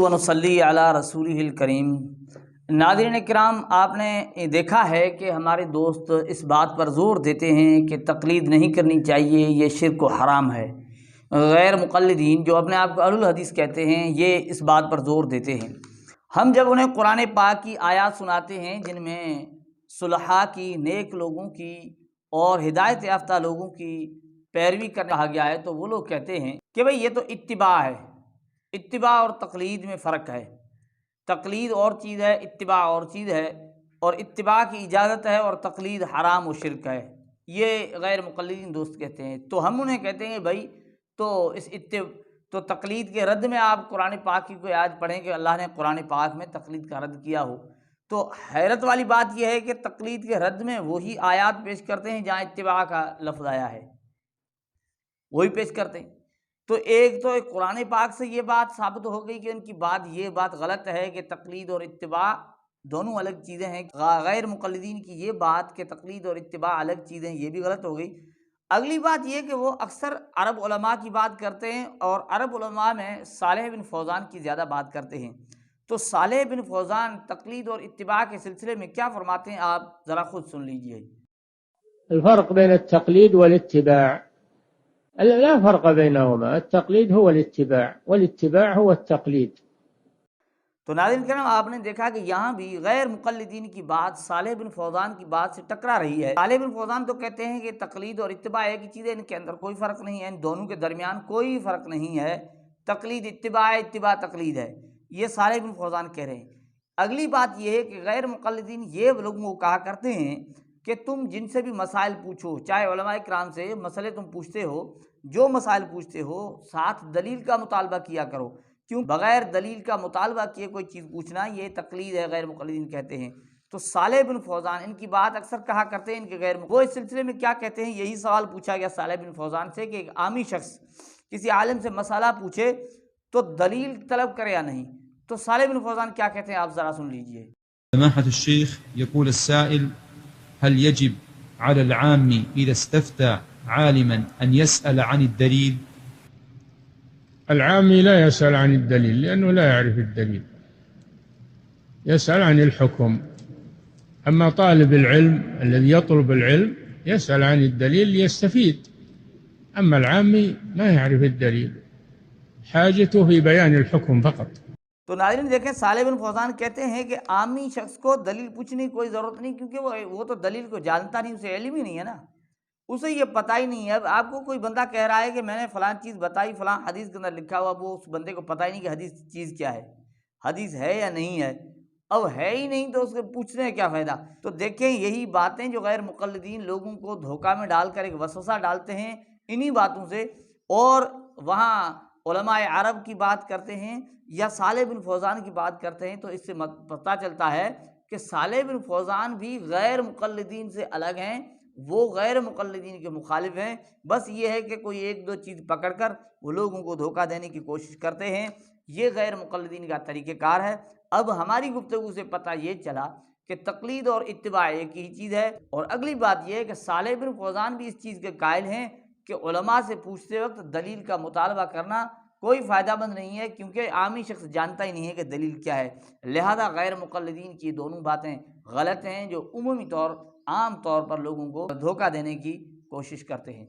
و نصلی علی رسولہ الکریم۔ ناظرین کرام، آپ نے دیکھا ہے کہ ہمارے دوست اس بات پر زور دیتے ہیں کہ تقلید نہیں کرنی چاہیے، یہ شرک و حرام ہے۔ غیر مقلدین جو اپنے آپ کو اہل الحدیث کہتے ہیں، یہ اس بات پر زور دیتے ہیں۔ ہم جب انہیں قرآن پاک کی آیات سناتے ہیں جن میں صلحاء کی، نیک لوگوں کی اور ہدایت یافتہ لوگوں کی پیروی کرنا کہا گیا ہے، تو وہ لوگ کہتے ہیں کہ بھئی یہ تو اتباع ہے۔ اتباع اور تقلید میں فرق ہے۔ تقلید اور چیز ہے، اتباع اور چیز ہے، اور اتباع کی اجازت ہے اور تقلید حرام و شرک ہے، یہ غیر مقلدین دوست کہتے ہیں۔ تو ہم انہیں کہتے ہیں بھائی تو تقلید کے رد میں آپ قرآن پاک کی کوئی آیت پڑھیں کہ اللہ نے قرآن پاک میں تقلید کا رد کیا ہو۔ تو حیرت والی بات یہ ہے کہ تقلید کے رد میں وہی آیات پیش کرتے ہیں جہاں اتباع کا لفظ آیا ہے، وہی پیش کرتے ہیں۔ تو ایک قرآن پاک سے یہ بات ثابت ہو گئی کہ ان کی یہ بات غلط ہے کہ تقلید اور اتباع دونوں الگ چیزیں ہیں۔ غیر مقلدین کی یہ بات کہ تقلید اور اتباع الگ چیزیں، یہ بھی غلط ہو گئی۔ اگلی بات یہ کہ وہ اکثر عرب علماء کی بات کرتے ہیں، اور عرب علماء میں صالح بن فوزان کی زیادہ بات کرتے ہیں۔ تو صالح بن فوزان تقلید اور اتباع کے سلسلے میں کیا فرماتے ہیں، آپ ذرا خود سن لیجئے۔ الفرق بين التقليد والاتباع لا فرق بينهما، التقليد هو الاتباع والاتباع هو التقليد۔ تو ناظرین کرام، آپ نے دیکھا کہ یہاں بھی غیر مقلدین کی بات صالح بن فوزان کی بات سے ٹکرا رہی ہے۔ صالح بن فوزان تو کہتے ہیں کہ تقلید اور اتباع ایک ہی چیز ہے، ان کے اندر کوئی فرق نہیں ہے، ان دونوں کے درمیان کوئی فرق نہیں ہے، تقلید اتباع ہے، اتباع تقلید ہے، یہ صالح بن فوزان کہہ رہے ہیں۔ اگلی بات یہ ہے کہ غیر مقلدین یہ لوگوں کو کہا کرتے ہیں کہ تم جن سے بھی مسائل پوچھو، چاہے علماء کرام سے مسئلے تم پوچھتے ہو، جو مسائل پوچھتے ہو ساتھ دلیل کا مطالبہ کیا کرو، کیوں بغیر دلیل کا مطالبہ کیے کوئی چیز پوچھنا یہ تقلید ہے، غیر مقلدین کہتے ہیں۔ تو صالح بن فوزان ان کی بات اکثر کہا کرتے ہیں، ان کے وہ اس سلسلے میں کیا کہتے ہیں، یہی سوال پوچھا گیا صالح بن فوزان سے کہ ایک عامی شخص کسی عالم سے مسئلہ پوچھے تو دلیل طلب کرے یا نہیں۔ تو صالح بن فوزان کیا کہتے ہیں، آپ ذرا سن لیجئے۔ سماحة الشيخ، يقول السائل: هل يجب على العام إذا استفتى عالما أن يسأل عن الدليل؟ العامي لا يسأل عن الدليل لأنه لا يعرف الدليل، يسأل عن الحكم. أما طالب العلم الذي يطلب العلم يسأل عن الدليل ليستفيد، أما العامي ما يعرف الدليل، حاجته في بيان الحكم فقط۔ تو ناظرین دیکھیں، صالح بن فوزان کہتے ہیں کہ عامی شخص کو دلیل پوچھنے کی کوئی ضرورت نہیں، کیونکہ وہ تو دلیل کو جانتا نہیں، اسے علم ہی نہیں ہے نا، اسے یہ پتہ ہی نہیں ہے۔ اب آپ کو کوئی بندہ کہہ رہا ہے کہ میں نے فلاں چیز بتائی، فلاں حدیث کے اندر لکھا ہوا، وہ اس بندے کو پتہ ہی نہیں کہ حدیث چیز کیا ہے، حدیث ہے یا نہیں ہے۔ اب ہے ہی نہیں تو اس کے پوچھنے کا کیا فائدہ۔ تو دیکھیں، یہی باتیں جو غیر مقلدین لوگوں کو دھوکہ میں ڈال کر ایک وسوسہ ڈالتے ہیں انہی باتوں سے، اور وہاں علماء عرب کی بات کرتے ہیں یا صالح بن فوزان کی بات کرتے ہیں، تو اس سے پتہ چلتا ہے کہ صالح بن فوزان بھی غیر مقلدین سے الگ ہیں، وہ غیر مقلدین کے مخالف ہیں۔ بس یہ ہے کہ کوئی ایک دو چیز پکڑ کر وہ لوگوں کو دھوکہ دینے کی کوشش کرتے ہیں، یہ غیر مقلدین کا طریقہ کار ہے۔ اب ہماری گفتگو سے پتہ یہ چلا کہ تقلید اور اتباع ایک ہی چیز ہے، اور اگلی بات یہ ہے کہ صالح بن فوزان بھی اس چیز کے قائل ہیں کہ علماء سے پوچھتے وقت دلیل کا مطالبہ کرنا کوئی فائدہ مند نہیں ہے، کیونکہ عامی شخص جانتا ہی نہیں ہے کہ دلیل کیا ہے۔ لہذا غیر مقلدین کی دونوں باتیں غلط ہیں، جو عام طور پر لوگوں کو دھوکہ دینے کی کوشش کرتے ہیں۔